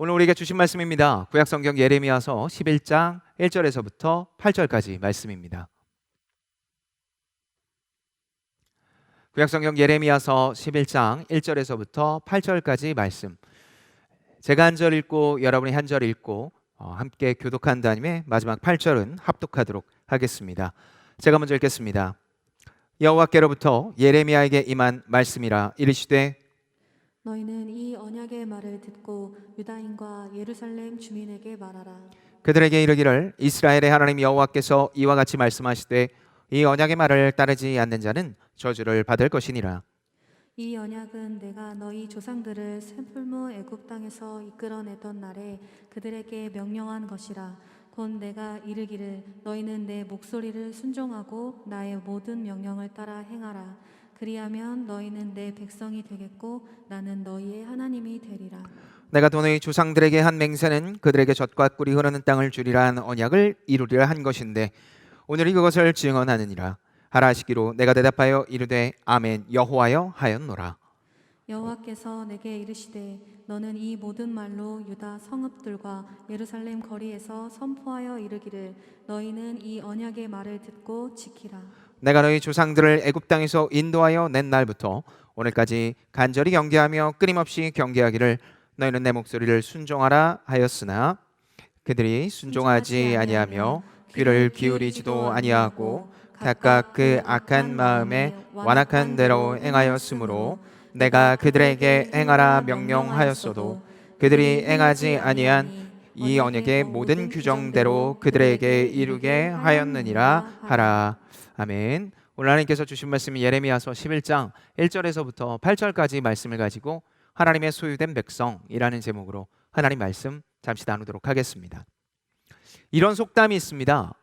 오늘 우리에게 주신 말씀입니다. 구약성경 예레미야서 11장 1절에서부터 8절까지 말씀입니다. 구약성경 예레미야서 11장 1절에서부터 8절까지 말씀. 제가 한 절 읽고 여러분이 한 절 읽고 함께 교독한 다음에 마지막 8절은 합독하도록 하겠습니다. 제가 먼저 읽겠습니다. 여호와께로부터 예레미야에게 임한 말씀이라. 이르시되 너희는 이 언약의 말을 듣고 유다인과 예루살렘 주민에게 말하라. 그들에게 이르기를 이스라엘의 하나님 여호와께서 이와 같이 말씀하시되 이 언약의 말을 따르지 않는 자는 저주를 받을 것이니라. 이 언약은 내가 너희 조상들을 샘풀무 애굽 땅에서 이끌어내던 날에 그들에게 명령한 것이라. 곧 내가 이르기를 너희는 내 목소리를 순종하고 나의 모든 명령을 따라 행하라. 그리하면 너희는 내 백성이 되겠고 나는 너희의 하나님이 되리라. 내가 또 너희 조상들에게 한 맹세는 그들에게 젖과 꿀이 흐르는 땅을 주리라 한 언약을 이루리라 한 것인데 오늘이 그것을 증언하느니라. 하라 하시기로 내가 대답하여 이르되 아멘 여호와여 하였노라. 여호와께서 내게 이르시되 너는 이 모든 말로 유다 성읍들과 예루살렘 거리에서 선포하여 이르기를 너희는 이 언약의 말을 듣고 지키라. 내가 너희 조상들을 애굽 땅에서 인도하여 낸 날부터 오늘까지 간절히 경계하며 끊임없이 경계하기를 너희는 내 목소리를 순종하라 하였으나 그들이 순종하지 아니하며 귀를 기울이지도 아니하고 각각 그 악한 마음에 완악한 대로 행하였으므로 내가 그들에게 행하라 명령하였어도 그들이 행하지 아니한 이 언약의 모든 규정대로 그들에게 이루게 하였느니라 하라. 아멘. 오늘 하나님께서 주신 말씀이 예레미야서 11장 1절에서부터 8절까지 말씀을 가지고 하나님의 소유된 백성이라는 제목으로 하나님 말씀 잠시 나누도록 하겠습니다. 이런 속담이 있습니다.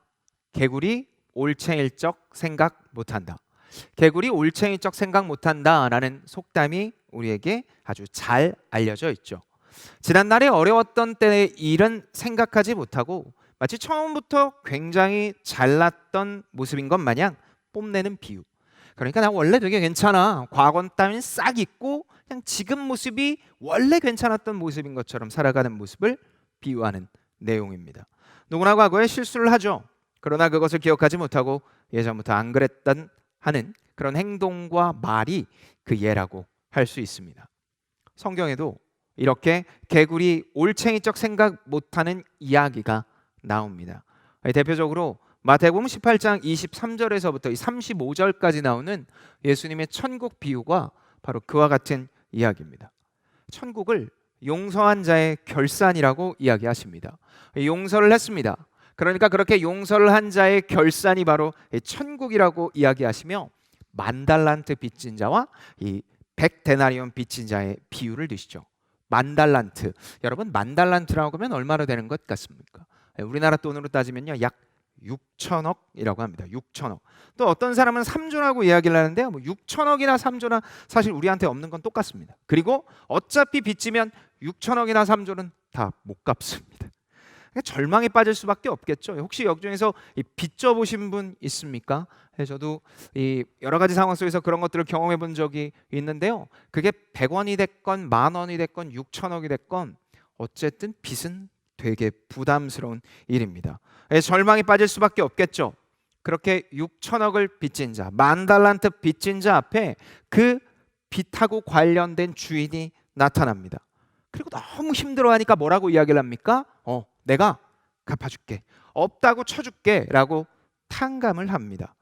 개구리 올챙일적 생각 못한다. 개구리 올챙이적 생각 못한다라는 속담이 우리에게 아주 잘 알려져 있죠. 지난날에 어려웠던 때의 일은 생각하지 못하고 마치 처음부터 굉장히 잘났던 모습인 것 마냥 뽐내는 비유. 그러니까 나 원래 되게 괜찮아. 과거 따윈 싹 잊고 그냥 지금 모습이 원래 괜찮았던 모습인 것처럼 살아가는 모습을 비유하는 내용입니다. 누구나 과거에 실수를 하죠. 그러나 그것을 기억하지 못하고 예전부터 안 그랬던 하는 그런 행동과 말이 그 예라고 할 수 있습니다. 성경에도 이렇게 개구리 올챙이적 생각 못하는 이야기가 나옵니다. 대표적으로 마태복음 18장 23절에서부터 35절까지 나오는 예수님의 천국 비유가 바로 그와 같은 이야기입니다. 천국을 용서한 자의 결산이라고 이야기하십니다. 용서를 했습니다. 그러니까 그렇게 용서를 한 자의 결산이 바로 천국이라고 이야기하시며 10,000달란트 빚진 자와 이 100데나리온 빚진 자의 비유를 드시죠. 10,000달란트. 여러분 10,000달란트라고 하면 얼마나 되는 것 같습니까? 우리나라 돈으로 따지면요 약 6천억이라고 합니다. 6천억. 또 어떤 사람은 3조라고 이야기를 하는데요. 6천억이나 3조나 사실 우리한테 없는 건 똑같습니다. 그리고 어차피 빚지면 6천억이나 3조는 다 못 갚습니다. 절망에 빠질 수밖에 없겠죠. 혹시 여기중에서 빚져 보신 분 있습니까? 저도 여러 가지 상황 속에서 그런 것들을 경험해 본 적이 있는데요. 그게 100원이 됐건 10,000원이 됐건 6천억이 됐건 어쨌든 빚은 되게 부담스러운 일입니다. 절망에 빠질 수밖에 없겠죠. 그렇게 6천억을 빚진 자, 10,000달란트 빚진 자 앞에 그 빚하고 관련된 주인이 나타납니다. 그리고 너무 힘들어하니까 뭐라고 이야기를 합니까? 내가 갚아줄게. 없다고 쳐줄게 라고 탕감을 합니다.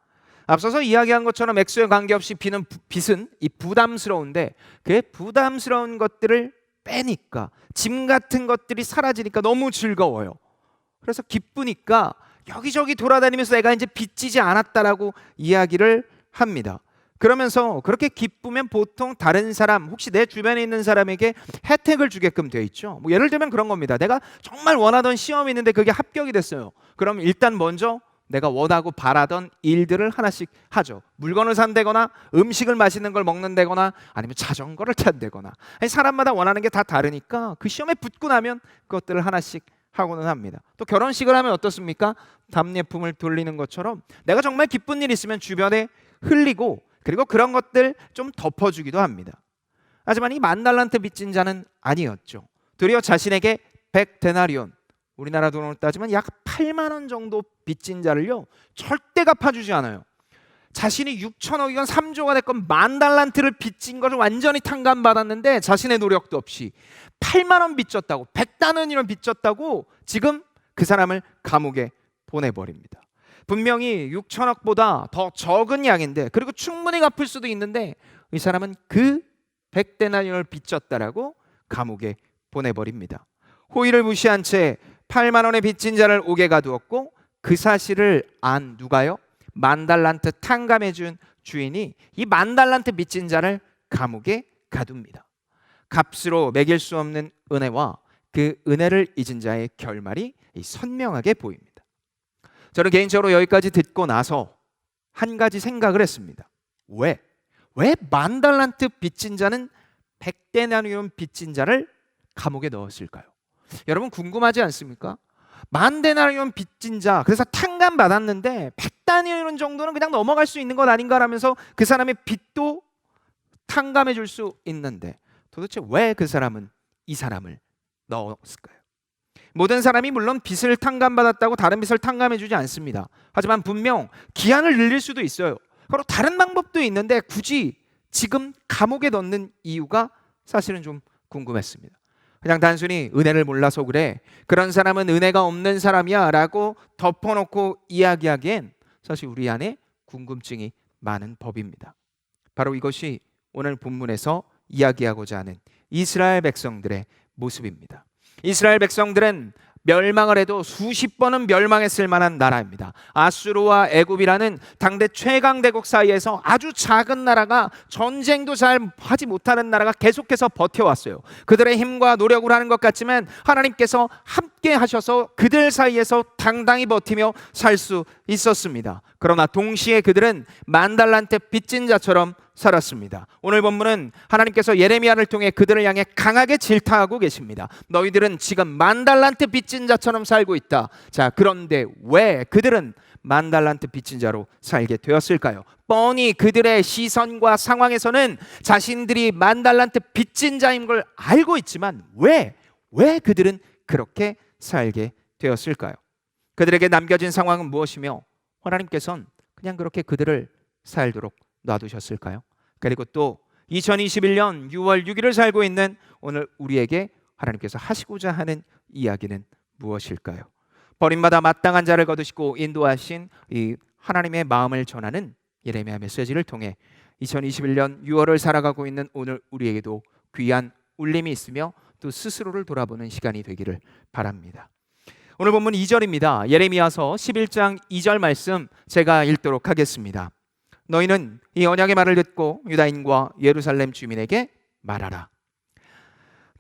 앞서서 이야기한 것처럼 액수에 관계없이 빚은 이 부담스러운데 그 부담스러운 것들을 빼니까 짐 같은 것들이 사라지니까 너무 즐거워요. 그래서 기쁘니까 여기저기 돌아다니면서 내가 이제 빚지지 않았다라고 이야기를 합니다. 그러면서 그렇게 기쁘면 보통 다른 사람, 혹시 내 주변에 있는 사람에게 혜택을 주게끔 돼 있죠. 예를 들면 그런 겁니다. 내가 정말 원하던 시험이 있는데 그게 합격이 됐어요. 그럼 일단 먼저 내가 원하고 바라던 일들을 하나씩 하죠. 물건을 산다거나 음식을 맛있는 걸 먹는다거나 아니면 자전거를 탄다거나. 사람마다 원하는 게 다 다르니까 그 시험에 붙고 나면 그것들을 하나씩 하고는 합니다. 또 결혼식을 하면 어떻습니까? 답례품을 돌리는 것처럼 내가 정말 기쁜 일 있으면 주변에 흘리고 그리고 그런 것들 좀 덮어주기도 합니다. 하지만 이 10,000달란트 빚진 자는 아니었죠. 도리어 자신에게 100데나리온, 우리나라 돈으로 따지면 약 8만 원 정도 빚진 자를요 절대 갚아주지 않아요. 자신이 6천억이건 3조가 됐건 10,000달란트를 빚진 것을 완전히 탕감받았는데 자신의 노력도 없이 8만 원 빚졌다고, 100데나리온 빚졌다고 지금 그 사람을 감옥에 보내버립니다. 분명히 6천억보다 더 적은 양인데, 그리고 충분히 갚을 수도 있는데 이 사람은 그 100데나리온을 빚졌다라고 감옥에 보내버립니다. 호의를 무시한 채 8만 원의 빚진 자를 옥에 가두었고, 그 사실을 안 누가요? 10,000달란트 탕감해준 주인이 이 10,000달란트 빚진 자를 감옥에 가둡니다. 값으로 매길 수 없는 은혜와 그 은혜를 잊은 자의 결말이 선명하게 보입니다. 저는 개인적으로 여기까지 듣고 나서 한 가지 생각을 했습니다. 왜 10,000달란트 빚진 자는 100데나리온 빚진 자를 감옥에 넣었을까요? 여러분 궁금하지 않습니까? 10,000데나리온 빚진 자, 그래서 탕감 받았는데 100데나리온 정도는 그냥 넘어갈 수 있는 것 아닌가라면서 그 사람의 빚도 탕감해 줄 수 있는데 도대체 왜 그 사람은 이 사람을 넣었을까요? 모든 사람이 물론 빚을 탕감받았다고 다른 빚을 탕감해 주지 않습니다. 하지만 분명 기한을 늘릴 수도 있어요. 그리고 다른 방법도 있는데 굳이 지금 감옥에 넣는 이유가 사실은 좀 궁금했습니다. 그냥 단순히 은혜를 몰라서 그래, 그런 사람은 은혜가 없는 사람이야 라고 덮어놓고 이야기하기엔 사실 우리 안에 궁금증이 많은 법입니다. 바로 이것이 오늘 본문에서 이야기하고자 하는 이스라엘 백성들의 모습입니다. 이스라엘 백성들은 멸망을 해도 수십 번은 멸망했을 만한 나라입니다. 아수르와 애굽이라는 당대 최강 대국 사이에서 아주 작은 나라가, 전쟁도 잘 하지 못하는 나라가 계속해서 버텨왔어요. 그들의 힘과 노력으로 하는 것 같지만 하나님께서 함께 하셔서 그들 사이에서 당당히 버티며 살 수 있었습니다. 그러나 동시에 그들은 10,000달란트 빚진 자처럼 살았습니다. 오늘 본문은 하나님께서 예레미야를 통해 그들을 향해 강하게 질타하고 계십니다. 너희들은 지금 10,000달란트 빚진 자처럼 살고 있다. 자, 그런데 왜 그들은 10,000달란트 빚진 자로 살게 되었을까요? 뻔히 그들의 시선과 상황에서는 자신들이 10,000달란트 빚진 자인 걸 알고 있지만 왜 그들은 그렇게 살게 되었을까요? 그들에게 남겨진 상황은 무엇이며 하나님께서는 그냥 그렇게 그들을 살도록 놔두셨을까요? 그리고 또 2021년 6월 6일을 살고 있는 오늘 우리에게 하나님께서 하시고자 하는 이야기는 무엇일까요? 버림받아 마땅한 자를 거두시고 인도하신 이 하나님의 마음을 전하는 예레미야 메시지를 통해 2021년 6월을 살아가고 있는 오늘 우리에게도 귀한 울림이 있으며 또 스스로를 돌아보는 시간이 되기를 바랍니다. 오늘 본문 2절입니다. 예레미야서 11장 2절 말씀 제가 읽도록 하겠습니다. 너희는 이 언약의 말을 듣고 유다인과 예루살렘 주민에게 말하라.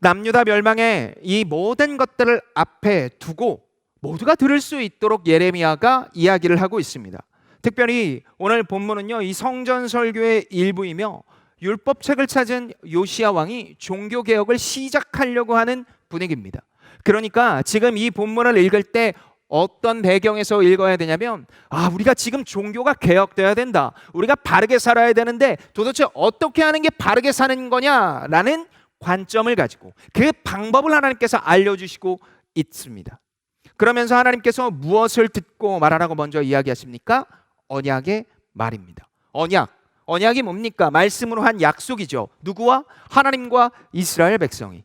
남유다 멸망의 이 모든 것들을 앞에 두고 모두가 들을 수 있도록 예레미야가 이야기를 하고 있습니다. 특별히 오늘 본문은요, 이 성전 설교의 일부이며 율법책을 찾은 요시야 왕이 종교 개혁을 시작하려고 하는 분위기입니다. 그러니까 지금 이 본문을 읽을 때 어떤 배경에서 읽어야 되냐면, 우리가 지금 종교가 개혁돼야 된다, 우리가 바르게 살아야 되는데 도대체 어떻게 하는 게 바르게 사는 거냐라는 관점을 가지고 그 방법을 하나님께서 알려주시고 있습니다. 그러면서 하나님께서 무엇을 듣고 말하라고 먼저 이야기하십니까? 언약의 말입니다. 언약이 뭡니까? 말씀으로 한 약속이죠. 누구와? 하나님과 이스라엘 백성이.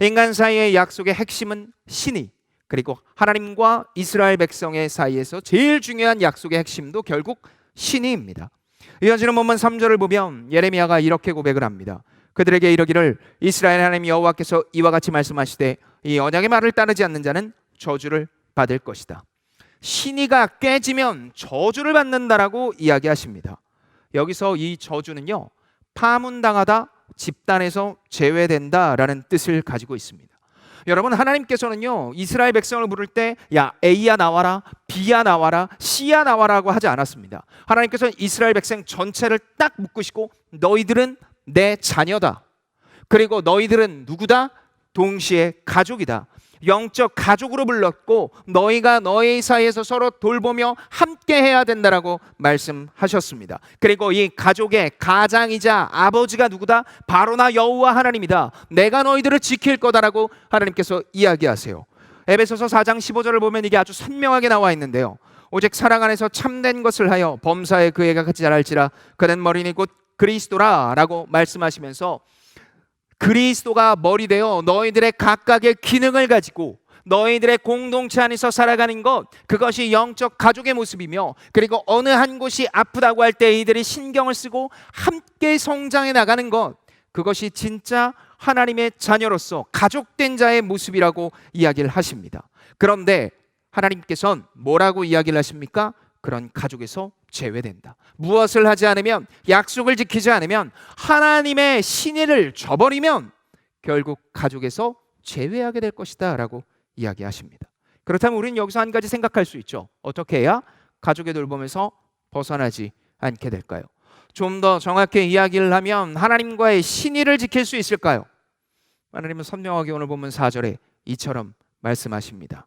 인간 사이의 약속의 핵심은 신이, 그리고 하나님과 이스라엘 백성의 사이에서 제일 중요한 약속의 핵심도 결국 신이입니다. 이어지는 본문 3절을 보면 예레미야가 이렇게 고백을 합니다. 그들에게 이르기를 이스라엘 하나님 여호와께서 이와 같이 말씀하시되 이 언약의 말을 따르지 않는 자는 저주를 받을 것이다. 신의가 깨지면 저주를 받는다라고 이야기하십니다. 여기서 이 저주는요, 파문당하다, 집단에서 제외된다라는 뜻을 가지고 있습니다. 여러분, 하나님께서는요, 이스라엘 백성을 부를 때 야 A야 나와라, B야 나와라, C야 나와라고 하지 않았습니다. 하나님께서는 이스라엘 백성 전체를 딱 묶으시고 너희들은 내 자녀다, 그리고 너희들은 누구다? 동시에 가족이다. 영적 가족으로 불렀고 너희가 너희 사이에서 서로 돌보며 함께 해야 된다라고 말씀하셨습니다. 그리고 이 가족의 가장이자 아버지가 누구다? 바로 나 여호와 하나님이다. 내가 너희들을 지킬 거다라고 하나님께서 이야기하세요. 에베소서 4장 15절을 보면 이게 아주 선명하게 나와 있는데요. 오직 사랑 안에서 참된 것을 하여 범사에 그에게 같이 자랄지라. 그는 머리니 곧 그리스도라 라고 말씀하시면서 그리스도가 머리 되어 너희들의 각각의 기능을 가지고 너희들의 공동체 안에서 살아가는 것, 그것이 영적 가족의 모습이며, 그리고 어느 한 곳이 아프다고 할 때 이들이 신경을 쓰고 함께 성장해 나가는 것, 그것이 진짜 하나님의 자녀로서 가족된 자의 모습이라고 이야기를 하십니다. 그런데 하나님께서는 뭐라고 이야기를 하십니까? 그런 가족에서 제외된다. 무엇을 하지 않으면, 약속을 지키지 않으면, 하나님의 신의를 저버리면 결국 가족에서 제외하게 될 것이다 라고 이야기하십니다. 그렇다면 우리는 여기서 한 가지 생각할 수 있죠. 어떻게 해야 가족의 돌봄에서 벗어나지 않게 될까요? 좀 더 정확히 이야기를 하면 하나님과의 신의를 지킬 수 있을까요? 하나님은 선명하게 오늘 본문 4절에 이처럼 말씀하십니다.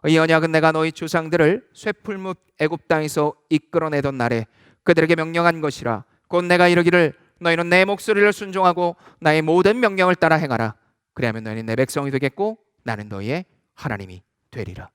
이 언약은 내가 너희 조상들을 쇠풀무 애굽 땅에서 이끌어내던 날에 그들에게 명령한 것이라. 곧 내가 이르기를 너희는 내 목소리를 순종하고 나의 모든 명령을 따라 행하라. 그리하면 너희는 내 백성이 되겠고 나는 너희의 하나님이 되리라.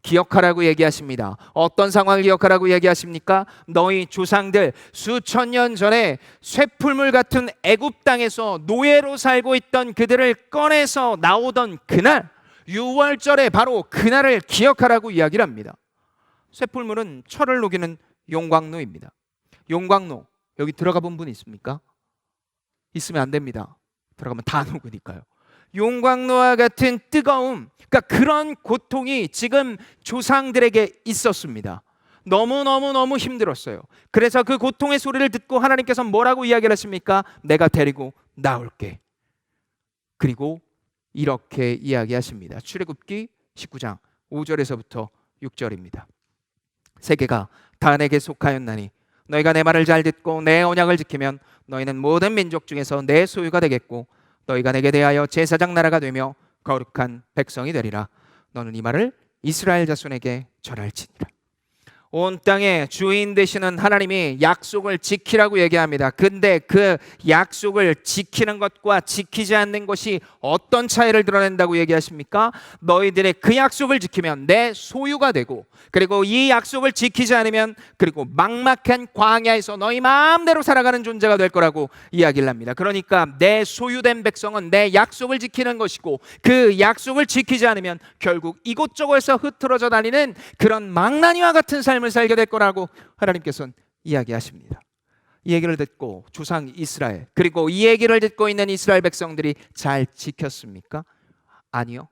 기억하라고 얘기하십니다. 어떤 상황을 기억하라고 얘기하십니까? 너희 조상들 수천 년 전에 쇠풀물 같은 애굽 땅에서 노예로 살고 있던 그들을 꺼내서 나오던 그날, 유월절에 바로 그날을 기억하라고 이야기를 합니다. 쇠풀물은 철을 녹이는 용광로입니다. 용광로, 여기 들어가 본 분 있습니까? 있으면 안 됩니다. 들어가면 다 녹으니까요. 용광로와 같은 뜨거움, 그러니까 그런 고통이 지금 조상들에게 있었습니다. 너무 힘들었어요. 그래서 그 고통의 소리를 듣고 하나님께서 뭐라고 이야기를 하십니까? 내가 데리고 나올게. 그리고 이렇게 이야기하십니다. 출애굽기 19장 5절에서부터 6절입니다. 세계가 다 내게 속하였나니 너희가 내 말을 잘 듣고 내 언약을 지키면 너희는 모든 민족 중에서 내 소유가 되겠고 너희가 내게 대하여 제사장 나라가 되며 거룩한 백성이 되리라. 너는 이 말을 이스라엘 자손에게 전할지니라. 온 땅의 주인 되시는 하나님이 약속을 지키라고 얘기합니다. 근데 그 약속을 지키는 것과 지키지 않는 것이 어떤 차이를 드러낸다고 얘기하십니까? 너희들의 그 약속을 지키면 내 소유가 되고, 그리고 이 약속을 지키지 않으면 그리고 막막한 광야에서 너희 마음대로 살아가는 존재가 될 거라고 이야기를 합니다. 그러니까 내 소유된 백성은 내 약속을 지키는 것이고, 그 약속을 지키지 않으면 결국 이곳저곳에서 흐트러져 다니는 그런 망나니와 같은 삶을 살게 될 거라고 하나님께서는 이야기하십니다. 이 얘기를 듣고 조상 이스라엘, 그리고 이 얘기를 듣고 있는 이스라엘 백성들이 잘 지켰습니까? 아니요,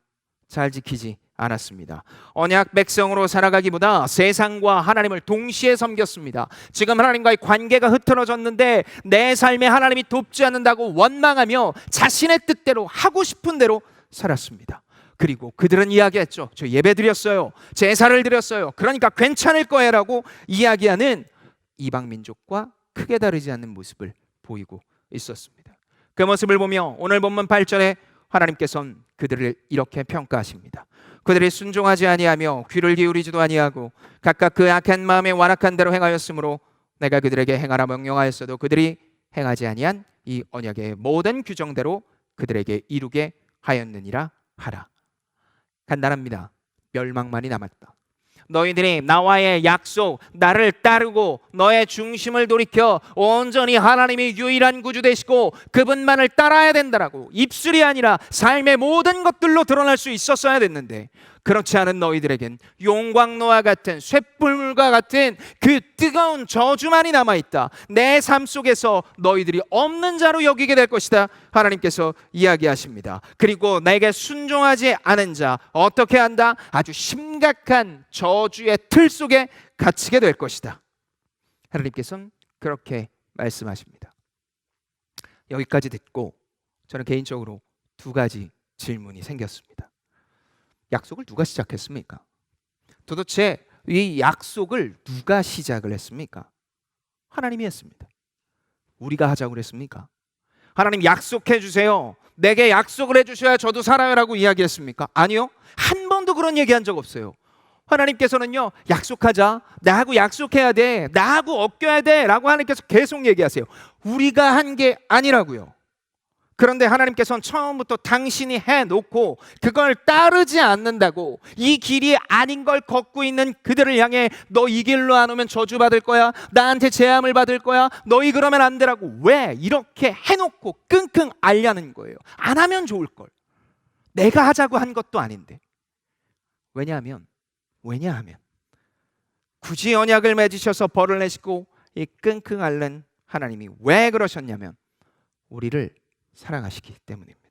잘 지키지 않았습니다. 언약 백성으로 살아가기보다 세상과 하나님을 동시에 섬겼습니다. 지금 하나님과의 관계가 흐트러졌는데 내 삶에 하나님이 돕지 않는다고 원망하며 자신의 뜻대로 하고 싶은 대로 살았습니다. 그리고 그들은 이야기했죠. 저 예배 드렸어요. 제사를 드렸어요. 그러니까 괜찮을 거예요라고 이야기하는 이방 민족과 크게 다르지 않는 모습을 보이고 있었습니다. 그 모습을 보며 오늘 본문 8절에 하나님께서는 그들을 이렇게 평가하십니다. 그들이 순종하지 아니하며 귀를 기울이지도 아니하고 각각 그 악한 마음에 완악한 대로 행하였으므로 내가 그들에게 행하라 명령하였어도 그들이 행하지 아니한 이 언약의 모든 규정대로 그들에게 이루게 하였느니라 하라. 간단합니다. 멸망만이 남았다. 너희들이 나와의 약속, 나를 따르고 너의 중심을 돌이켜 온전히 하나님이 유일한 구주 되시고 그분만을 따라야 된다라고 입술이 아니라 삶의 모든 것들로 드러날 수 있었어야 됐는데, 그렇지 않은 너희들에겐 용광로와 같은 쇳불물과 같은 그 뜨거운 저주만이 남아있다. 내 삶 속에서 너희들이 없는 자로 여기게 될 것이다. 하나님께서 이야기하십니다. 그리고 내게 순종하지 않은 자 어떻게 한다? 아주 심각한 저주의 틀 속에 갇히게 될 것이다. 하나님께서는 그렇게 말씀하십니다. 여기까지 듣고 저는 개인적으로 두 가지 질문이 생겼습니다. 약속을 누가 시작했습니까? 도대체 이 약속을 누가 시작을 했습니까? 하나님이 했습니다. 우리가 하자고 그랬습니까? 하나님 약속해 주세요. 내게 약속을 해주셔야 저도 살아요라고 이야기했습니까? 아니요. 한 번도 그런 얘기한 적 없어요. 하나님께서는요, 약속하자, 나하고 약속해야 돼, 나하고 엮여야 돼 라고 하나님께서 계속 얘기하세요. 우리가 한 게 아니라고요. 그런데 하나님께서는 처음부터 당신이 해놓고 그걸 따르지 않는다고, 이 길이 아닌 걸 걷고 있는 그들을 향해 너 이 길로 안 오면 저주받을 거야, 나한테 재앙을 받을 거야, 너희 그러면 안 되라고 왜 이렇게 해놓고 끙끙 앓냐는 거예요. 안 하면 좋을 걸. 내가 하자고 한 것도 아닌데. 왜냐하면 굳이 언약을 맺으셔서 벌을 내시고 이 끙끙 앓는 하나님이 왜 그러셨냐면 우리를 사랑하시기 때문입니다.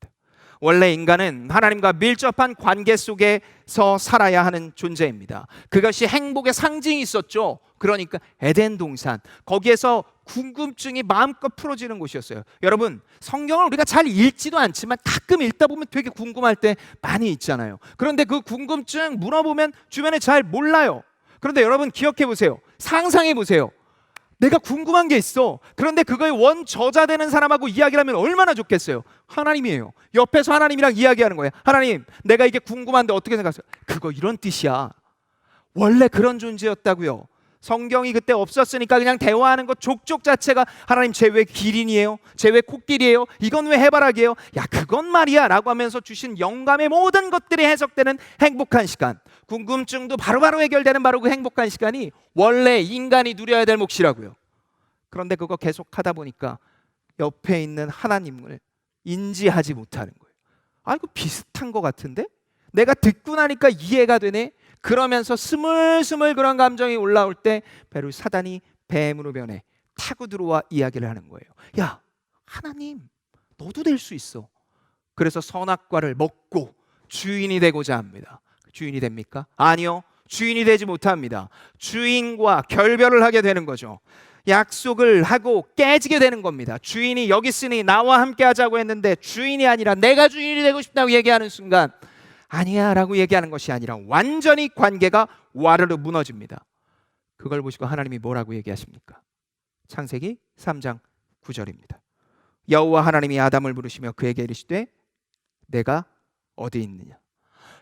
원래 인간은 하나님과 밀접한 관계 속에서 살아야 하는 존재입니다. 그것이 행복의 상징이 있었죠. 그러니까 에덴 동산, 거기에서 궁금증이 마음껏 풀어지는 곳이었어요. 여러분, 성경을 우리가 잘 읽지도 않지만 가끔 읽다 보면 되게 궁금할 때 많이 있잖아요. 그런데 그 궁금증 물어보면 주변에 잘 몰라요. 그런데 여러분 기억해 보세요. 상상해 보세요. 내가 궁금한 게 있어. 그런데 그거의 원저자되는 사람하고 이야기를 하면 얼마나 좋겠어요. 하나님이에요. 옆에서 하나님이랑 이야기하는 거예요. 하나님, 내가 이게 궁금한데 어떻게 생각하세요? 그거 이런 뜻이야. 원래 그런 존재였다고요. 성경이 그때 없었으니까 그냥 대화하는 것 족족 자체가 하나님 쟤 왜 기린이에요? 쟤 왜 코끼리예요? 이건 왜 해바라기예요? 야, 그건 말이야 라고 하면서 주신 영감의 모든 것들이 해석되는 행복한 시간, 궁금증도 바로바로 해결되는 바로 그 행복한 시간이 원래 인간이 누려야 될 몫이라고요. 그런데 그거 계속 하다 보니까 옆에 있는 하나님을 인지하지 못하는 거예요. 아, 이거 비슷한 것 같은데? 내가 듣고 나니까 이해가 되네? 그러면서 스물스물 그런 감정이 올라올 때 바로 사단이 뱀으로 변해 타고 들어와 이야기를 하는 거예요. 야, 하나님, 너도 될 수 있어. 그래서 선악과를 먹고 주인이 되고자 합니다. 주인이 됩니까? 아니요. 주인이 되지 못합니다. 주인과 결별을 하게 되는 거죠. 약속을 하고 깨지게 되는 겁니다. 주인이 여기 있으니 나와 함께 하자고 했는데 주인이 아니라 내가 주인이 되고 싶다고 얘기하는 순간 아니야 라고 얘기하는 것이 아니라 완전히 관계가 와르르 무너집니다. 그걸 보시고 하나님이 뭐라고 얘기하십니까? 창세기 3장 9절입니다. 여호와 하나님이 아담을 부르시며 그에게 이르시되 내가 어디 있느냐?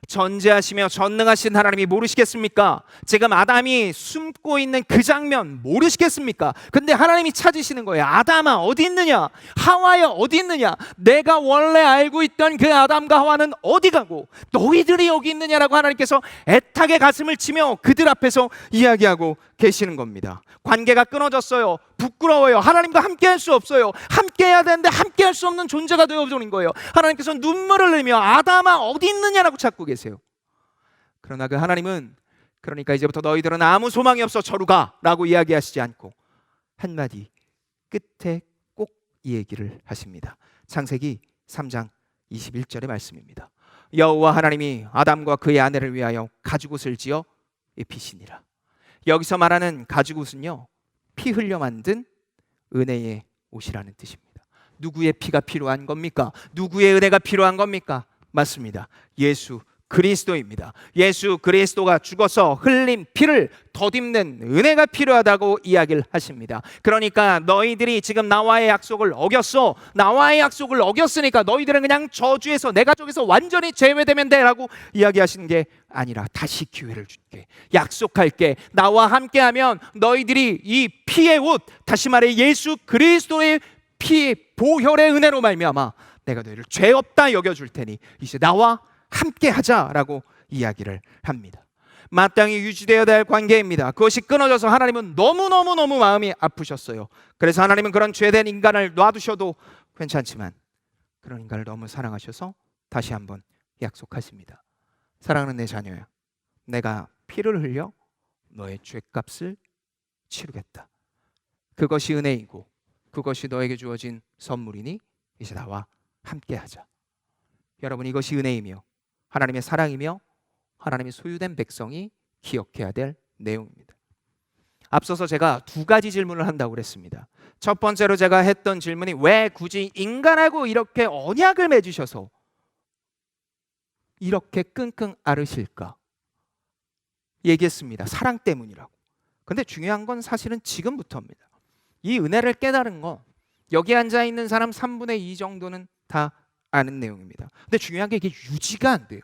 전지하시며 전능하신 하나님이 모르시겠습니까? 지금 아담이 숨고 있는 그 장면 모르시겠습니까? 근데 하나님이 찾으시는 거예요. 아담아 어디 있느냐? 하와야 어디 있느냐? 내가 원래 알고 있던 그 아담과 하와는 어디 가고 너희들이 여기 있느냐라고 하나님께서 애타게 가슴을 치며 그들 앞에서 이야기하고 계시는 겁니다. 관계가 끊어졌어요. 부끄러워요. 하나님과 함께 할 수 없어요. 함께 해야 되는데 함께 할 수 없는 존재가 되어버린 거예요. 하나님께서 눈물을 흘리며 아담아 어디 있느냐라고 찾고 계세요. 그러나 그 하나님은 그러니까 이제부터 너희들은 아무 소망이 없어 저로 가 라고 이야기하시지 않고 한마디 끝에 꼭 이 얘기를 하십니다. 창세기 3장 21절의 말씀입니다. 여호와 하나님이 아담과 그의 아내를 위하여 가죽옷을 지어 입히시니라. 여기서 말하는 가죽옷은요, 피 흘려 만든 은혜의 옷이라는 뜻입니다. 누구의 피가 필요한 겁니까? 누구의 은혜가 필요한 겁니까? 맞습니다. 예수 그리스도입니다. 예수 그리스도가 죽어서 흘린 피를 덧입는 은혜가 필요하다고 이야기를 하십니다. 그러니까 너희들이 지금 나와의 약속을 어겼어. 나와의 약속을 어겼으니까 너희들은 그냥 저주에서 내 가족에서 완전히 제외되면 돼 라고 이야기하시는 게 아니라 다시 기회를 줄게. 약속할게. 나와 함께하면 너희들이 이 피의 옷, 다시 말해 예수 그리스도의 피 보혈의 은혜로 말미암아 내가 너희를 죄 없다 여겨줄 테니 이제 나와 함께 하자라고 이야기를 합니다. 마땅히 유지되어야 될 관계입니다. 그것이 끊어져서 하나님은 너무너무 마음이 아프셨어요. 그래서 하나님은 그런 죄된 인간을 놔두셔도 괜찮지만 그런 인간을 너무 사랑하셔서 다시 한번 약속하십니다. 사랑하는 내 자녀야, 내가 피를 흘려 너의 죄값을 치르겠다. 그것이 은혜이고 그것이 너에게 주어진 선물이니 이제 나와 함께 하자. 여러분, 이것이 은혜이며 하나님의 사랑이며 하나님의 소유된 백성이 기억해야 될 내용입니다. 앞서서 제가 두 가지 질문을 한다고 그랬습니다. 첫 번째로 제가 했던 질문이 왜 굳이 인간하고 이렇게 언약을 맺으셔서 이렇게 끙끙 앓으실까? 얘기했습니다. 사랑 때문이라고. 근데 중요한 건 사실은 지금부터입니다. 이 은혜를 깨달은 거, 여기 앉아 있는 사람 3분의 2 정도는 다 아는 내용입니다. 근데 중요한 게 이게 유지가 안 돼요.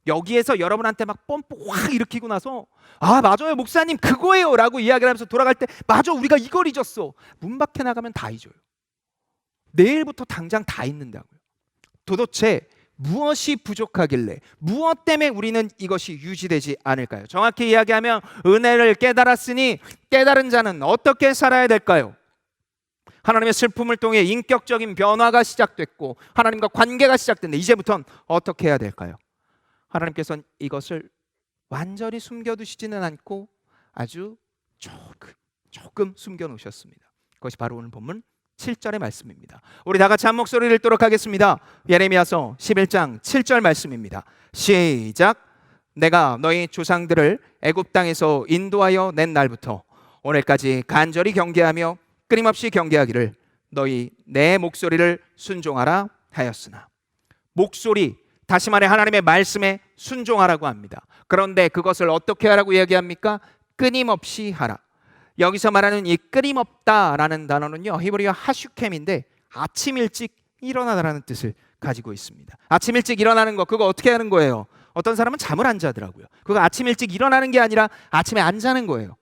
여기에서 여러분한테 막 pomp 확 일으키고 나서 아 맞아요 목사님 그거예요 라고 이야기를 하면서 돌아갈 때 맞아 우리가 이걸 잊었어. 문 밖에 나가면 다 잊어요. 내일부터 당장 다 잊는다고요. 도대체 무엇이 부족하길래 무엇 때문에 우리는 이것이 유지되지 않을까요? 정확히 이야기하면 은혜를 깨달았으니 깨달은 자는 어떻게 살아야 될까요? 하나님의 슬픔을 통해 인격적인 변화가 시작됐고 하나님과 관계가 시작됐는데 이제부터는 어떻게 해야 될까요? 하나님께서는 이것을 완전히 숨겨두시지는 않고 아주 조금 숨겨놓으셨습니다. 그것이 바로 오늘 본문 7절의 말씀입니다. 우리 다 같이 한 목소리를 읽도록 하겠습니다. 예레미야서 11장 7절 말씀입니다. 시작. 내가 너희 조상들을 애굽 땅에서 인도하여 낸 날부터 오늘까지 간절히 경계하며 끊임없이 경계하기를 너희 내 목소리를 순종하라 하였으나. 목소리, 다시 말해 하나님의 말씀에 순종하라고 합니다. 그런데 그것을 어떻게 하라고 이야기합니까? 끊임없이 하라. 여기서 말하는 이 끊임없다라는 단어는요 히브리어 하슈켐인데 아침 일찍 일어나다라는 뜻을 가지고 있습니다. 아침 일찍 일어나는 거 그거 어떻게 하는 거예요? 어떤 사람은 잠을 안 자더라고요. 그거 아침 일찍 일어나는 게 아니라 아침에 안 자는 거예요.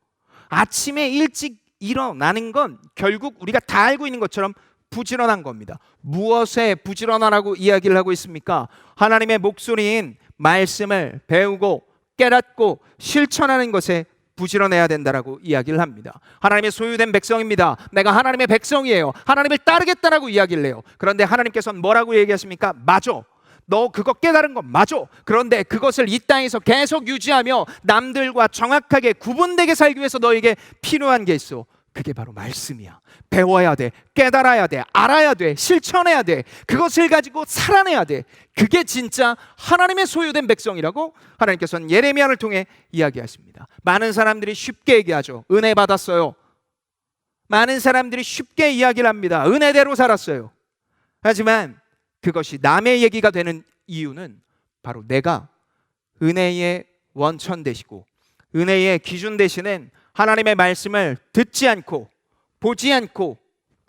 아침에 일찍 일어나는 건 결국 우리가 다 알고 있는 것처럼 부지런한 겁니다. 무엇에 부지런하라고 이야기를 하고 있습니까? 하나님의 목소리인 말씀을 배우고 깨닫고 실천하는 것에 부지런해야 된다라고 이야기를 합니다. 하나님의 소유된 백성입니다. 내가 하나님의 백성이에요. 하나님을 따르겠다라고 이야기를 해요. 그런데 하나님께서는 뭐라고 얘기하십니까? 맞아. 너 그거 깨달은 건 맞아. 그런데 그것을 이 땅에서 계속 유지하며 남들과 정확하게 구분되게 살기 위해서 너에게 필요한 게 있어. 그게 바로 말씀이야. 배워야 돼. 깨달아야 돼. 알아야 돼. 실천해야 돼. 그것을 가지고 살아내야 돼. 그게 진짜 하나님의 소유된 백성이라고 하나님께서는 예레미야를 통해 이야기하십니다. 많은 사람들이 쉽게 얘기하죠. 은혜 받았어요. 많은 사람들이 쉽게 이야기를 합니다. 은혜대로 살았어요. 하지만 그것이 남의 얘기가 되는 이유는 바로 내가 은혜의 원천 되시고 은혜의 기준 되시는 하나님의 말씀을 듣지 않고 보지 않고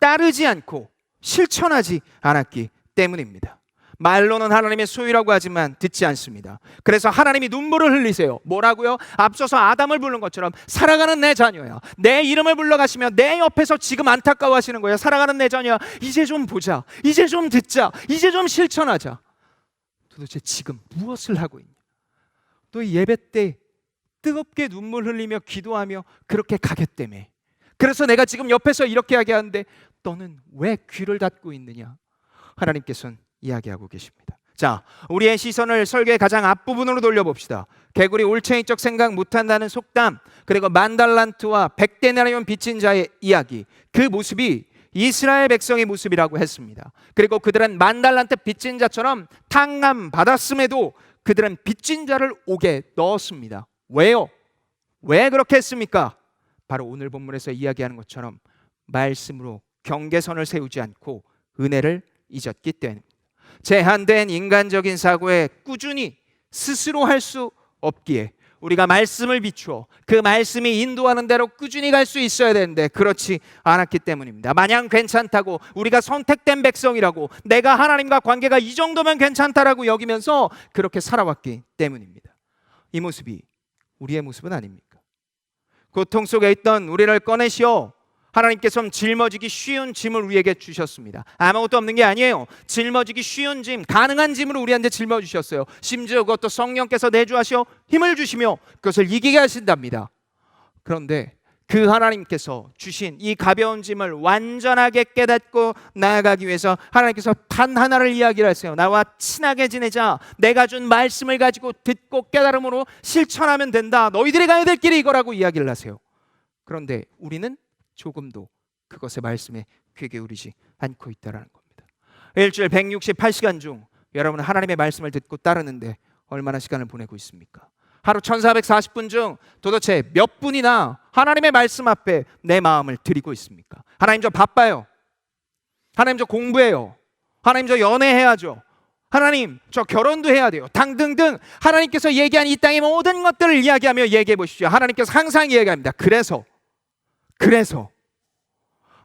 따르지 않고 실천하지 않았기 때문입니다. 말로는 하나님의 소유라고 하지만 듣지 않습니다. 그래서 하나님이 눈물을 흘리세요. 뭐라고요? 앞서서 아담을 부른 것처럼 살아가는 내 자녀야. 내 이름을 불러가시며 내 옆에서 지금 안타까워하시는 거예요. 살아가는 내 자녀야. 이제 좀 보자. 이제 좀 듣자. 이제 좀 실천하자. 도대체 지금 무엇을 하고 있냐? 너 예배 때 뜨겁게 눈물 흘리며 기도하며 그렇게 가겠다며. 그래서 내가 지금 옆에서 이렇게 이야기하는데 너는 왜 귀를 닫고 있느냐? 하나님께서는 이야기하고 계십니다. 자, 우리의 시선을 설교의 가장 앞부분으로 돌려봅시다. 개구리 올챙이적 생각 못한다는 속담, 그리고 만달란트와 100데나리온 빚진 자의 이야기, 그 모습이 이스라엘 백성의 모습이라고 했습니다. 그리고 그들은 만달란트 빚진 자처럼 탕감 받았음에도 그들은 빚진 자를 옥에 넣었습니다. 왜요? 왜 그렇게 했습니까? 바로 오늘 본문에서 이야기하는 것처럼 말씀으로 경계선을 세우지 않고 은혜를 잊었기 때문입니다. 제한된 인간적인 사고에 꾸준히 스스로 할 수 없기에 우리가 말씀을 비추어 그 말씀이 인도하는 대로 꾸준히 갈 수 있어야 되는데 그렇지 않았기 때문입니다. 마냥 괜찮다고 우리가 선택된 백성이라고 내가 하나님과 관계가 이 정도면 괜찮다라고 여기면서 그렇게 살아왔기 때문입니다. 이 모습이 우리의 모습은 아닙니까? 고통 속에 있던 우리를 꺼내시어 하나님께서는 짊어지기 쉬운 짐을 우리에게 주셨습니다. 아무것도 없는 게 아니에요. 짊어지기 쉬운 짐, 가능한 짐으로 우리한테 짊어주셨어요. 심지어 그것도 성령께서 내주하시어 힘을 주시며 그것을 이기게 하신답니다. 그런데 그 하나님께서 주신 이 가벼운 짐을 완전하게 깨닫고 나아가기 위해서 하나님께서 단 하나를 이야기를 하세요. 나와 친하게 지내자. 내가 준 말씀을 가지고 듣고 깨달음으로 실천하면 된다. 너희들이 가야 될 길이 이거라고 이야기를 하세요. 그런데 우리는 조금도 그것의 말씀에 귀 기울이지 않고 있다는 겁니다. 일주일 168시간 중 여러분은 하나님의 말씀을 듣고 따르는데 얼마나 시간을 보내고 있습니까? 하루 1440분 중 도대체 몇 분이나 하나님의 말씀 앞에 내 마음을 드리고 있습니까? 하나님 저 바빠요. 하나님 저 공부해요. 하나님 저 연애해야죠. 하나님 저 결혼도 해야 돼요. 당등등 하나님께서 얘기한 이 땅의 모든 것들을 이야기하며 얘기해 보십시오. 하나님께서 항상 이야기합니다. 그래서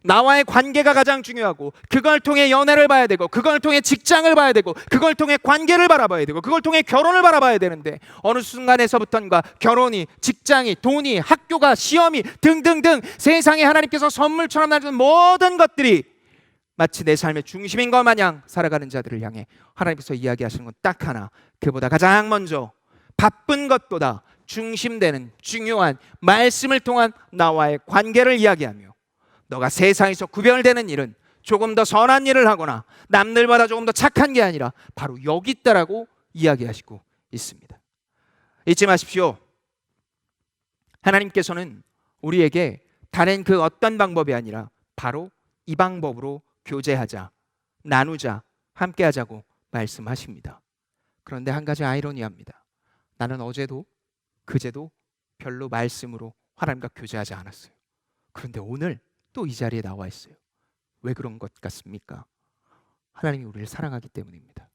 나와의 관계가 가장 중요하고, 그걸 통해 연애를 봐야 되고, 그걸 통해 직장을 봐야 되고, 그걸 통해 관계를 바라봐야 되고, 그걸 통해 결혼을 바라봐야 되는데, 어느 순간에서부터인가 결혼이, 직장이, 돈이, 학교가, 시험이 등등등 세상에 하나님께서 선물처럼 나주는 모든 것들이 마치 내 삶의 중심인 것 마냥 살아가는 자들을 향해 하나님께서 이야기하시는 건 딱 하나, 그보다 가장 먼저 바쁜 것보다 중심되는 중요한 말씀을 통한 나와의 관계를 이야기하며, 너가 세상에서 구별되는 일은 조금 더 선한 일을 하거나 남들보다 조금 더 착한 게 아니라 바로 여기 있다라고 이야기하시고 있습니다. 잊지 마십시오. 하나님께서는 우리에게 다른 그 어떤 방법이 아니라 바로 이 방법으로 교제하자, 나누자, 함께하자고 말씀하십니다. 그런데 한 가지 아이러니합니다. 나는 어제도 그제도 별로 말씀으로 하나님과 교제하지 않았어요. 그런데 오늘 또 이 자리에 나와 있어요. 왜 그런 것 같습니까? 하나님이 우리를 사랑하기 때문입니다.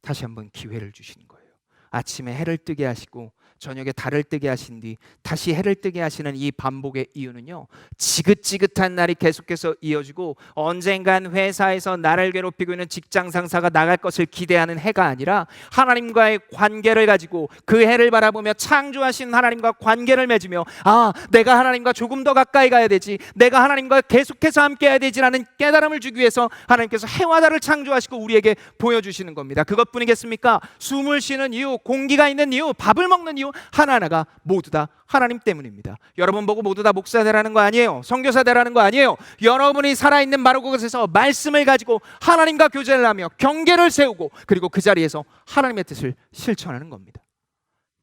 다시 한번 기회를 주시는 거예요. 아침에 해를 뜨게 하시고 저녁에 달을 뜨게 하신 뒤 다시 해를 뜨게 하시는 이 반복의 이유는요, 지긋지긋한 날이 계속해서 이어지고 언젠간 회사에서 나를 괴롭히고 있는 직장 상사가 나갈 것을 기대하는 해가 아니라 하나님과의 관계를 가지고 그 해를 바라보며 창조하신 하나님과 관계를 맺으며, 아, 내가 하나님과 조금 더 가까이 가야 되지, 내가 하나님과 계속해서 함께 해야 되지라는 깨달음을 주기 위해서 하나님께서 해와 달을 창조하시고 우리에게 보여주시는 겁니다. 그것뿐이겠습니까? 숨을 쉬는 이유, 공기가 있는 이유, 밥을 먹는 이유 하나하나가 모두 다 하나님 때문입니다. 여러분 보고 모두 다 목사 되라는 거 아니에요. 선교사 되라는 거 아니에요. 여러분이 살아있는 바로 그곳에서 말씀을 가지고 하나님과 교제를 하며 경계를 세우고, 그리고 그 자리에서 하나님의 뜻을 실천하는 겁니다.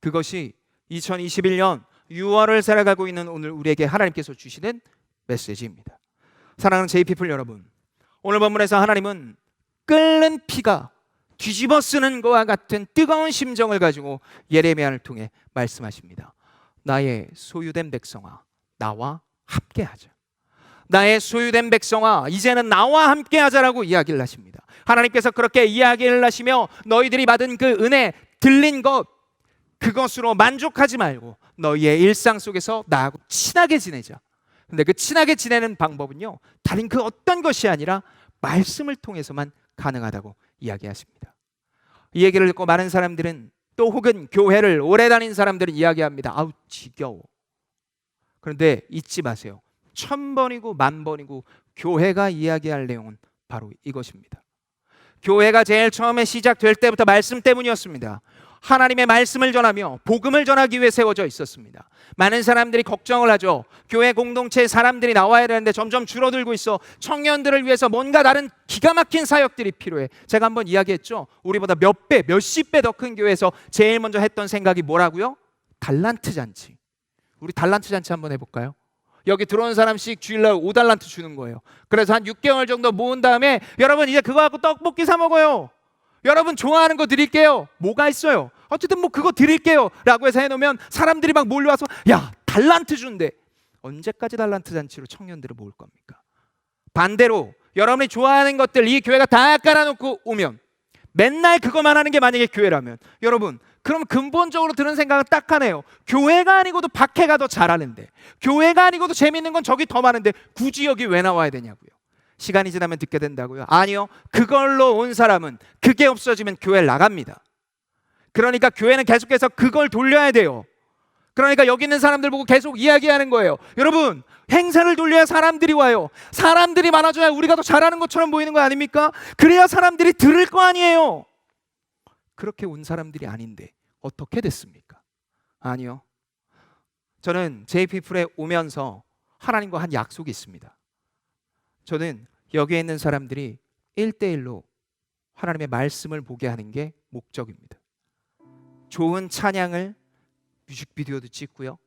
그것이 2021년 6월을 살아가고 있는 오늘 우리에게 하나님께서 주시는 메시지입니다. 사랑하는 JPeople 여러분, 오늘 본문에서 하나님은 끓는 피가 뒤집어 쓰는 것과 같은 뜨거운 심정을 가지고 예레미야를 통해 말씀하십니다. 나의 소유된 백성아, 나와 함께하자. 나의 소유된 백성아, 이제는 나와 함께하자라고 이야기를 하십니다. 하나님께서 그렇게 이야기를 하시며 너희들이 받은 그 은혜, 들린 것, 그것으로 만족하지 말고 너희의 일상 속에서 나하고 친하게 지내자. 근데 그 친하게 지내는 방법은요, 다른 그 어떤 것이 아니라 말씀을 통해서만 가능하다고 이야기하십니다. 이 얘기를 듣고 많은 사람들은, 또 혹은 교회를 오래 다닌 사람들은 이야기합니다. 아우 지겨워. 그런데 잊지 마세요. 1000번이고 10,000번이고 교회가 이야기할 내용은 바로 이것입니다. 교회가 제일 처음에 시작될 때부터 말씀 때문이었습니다. 하나님의 말씀을 전하며 복음을 전하기 위해 세워져 있었습니다. 많은 사람들이 걱정을 하죠. 교회 공동체에 사람들이 나와야 되는데 점점 줄어들고 있어. 청년들을 위해서 뭔가 다른 기가 막힌 사역들이 필요해. 제가 한번 이야기했죠. 우리보다 몇 배, 몇십 배 더 큰 교회에서 제일 먼저 했던 생각이 뭐라고요? 달란트 잔치. 우리 달란트 잔치 한번 해볼까요? 여기 들어온 사람씩 주일날 5달란트 주는 거예요. 그래서 한 6개월 정도 모은 다음에, 여러분 이제 그거 갖고 떡볶이 사 먹어요. 여러분 좋아하는 거 드릴게요. 뭐가 있어요? 어쨌든 뭐 그거 드릴게요 라고 해서 해놓으면 사람들이 막 몰려와서, 야, 달란트 준대. 언제까지 달란트 잔치로 청년들을 모을 겁니까? 반대로 여러분이 좋아하는 것들 이 교회가 다 깔아놓고 오면, 맨날 그것만 하는 게 만약에 교회라면, 여러분 그럼 근본적으로 드는 생각은 딱 하네요. 교회가 아니고도 박해가 더 잘하는데, 교회가 아니고도 재밌는 건 저기 더 많은데 굳이 여기 왜 나와야 되냐고요. 시간이 지나면 듣게 된다고요? 아니요. 그걸로 온 사람은 그게 없어지면 교회를 나갑니다. 그러니까 교회는 계속해서 그걸 돌려야 돼요. 그러니까 여기 있는 사람들 보고 계속 이야기하는 거예요. 여러분, 행사를 돌려야 사람들이 와요. 사람들이 많아져야 우리가 더 잘하는 것처럼 보이는 거 아닙니까? 그래야 사람들이 들을 거 아니에요. 그렇게 온 사람들이 아닌데 어떻게 됐습니까? 아니요. 저는 JPeople에 오면서 하나님과 한 약속이 있습니다. 저는 여기에 있는 사람들이 1대1로 하나님의 말씀을 보게 하는 게 목적입니다. 좋은 찬양을 뮤직비디오도 찍고요.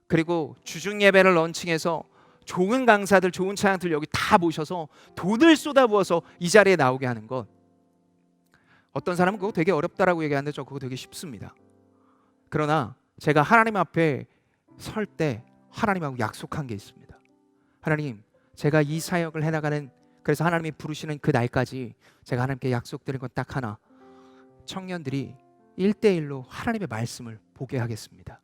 그리고 주중 예배를 런칭해서 좋은 강사들, 좋은 찬양들 여기 다 모셔서 돈을 쏟아부어서 이 자리에 나오게 하는 것. 어떤 사람은 그거 되게 어렵다라고 얘기하는데 저 그거 되게 쉽습니다. 그러나 제가 하나님 앞에 설 때 하나님하고 약속한 게 있습니다. 하나님, 제가 이 사역을 해나가는, 그래서 하나님이 부르시는 그 날까지 제가 하나님께 약속드린 건 딱 하나, 청년들이 1대1로 하나님의 말씀을 보게 하겠습니다.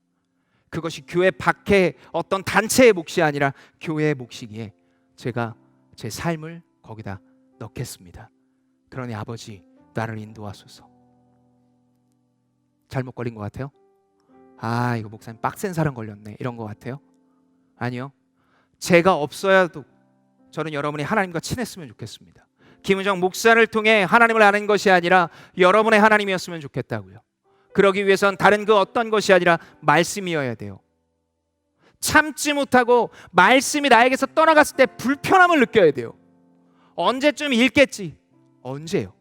그것이 교회 밖에 어떤 단체의 몫이 아니라 교회의 몫이기에 제가 제 삶을 거기다 넣겠습니다. 그러니 아버지 나를 인도하소서. 잘못 걸린 것 같아요? 아, 이거 목사님 빡센 사람 걸렸네, 이런 것 같아요? 아니요. 제가 없어야도 저는 여러분이 하나님과 친했으면 좋겠습니다. 김은정 목사를 통해 하나님을 아는 것이 아니라 여러분의 하나님이었으면 좋겠다고요. 그러기 위해선 다른 그 어떤 것이 아니라 말씀이어야 돼요. 참지 못하고 말씀이 나에게서 떠나갔을 때 불편함을 느껴야 돼요. 언제쯤 읽겠지? 언제요?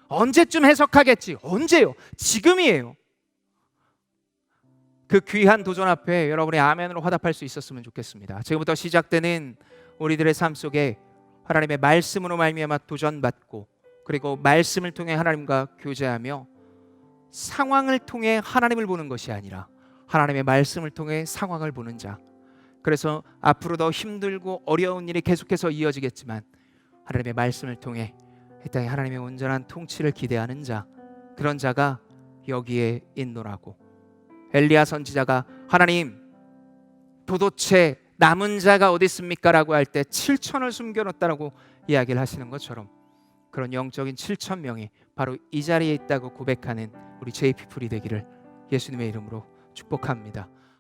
언제쯤 해석하겠지? 언제요? 지금이에요. 그 귀한 도전 앞에 여러분의 아멘으로 화답할 수 있었으면 좋겠습니다. 지금부터 시작되는 우리들의 삶 속에 하나님의 말씀으로 말미암아 도전받고, 그리고 말씀을 통해 하나님과 교제하며 상황을 통해 하나님을 보는 것이 아니라 하나님의 말씀을 통해 상황을 보는 자. 그래서 앞으로 더 힘들고 어려운 일이 계속해서 이어지겠지만 하나님의 말씀을 통해 이 땅에 하나님의 온전한 통치를 기대하는 자, 그런 자가 여기에 있노라고. 엘리야 선지자가 하나님 도대체 남은 자가 어디 있습니까? 라고 할 때 7천을 숨겨놓았다라고 이야기를 하시는 것처럼 그런 영적인 7천 명이 바로 이 자리에 있다고 고백하는 우리 JP풀이 되기를 예수님의 이름으로 축복합니다.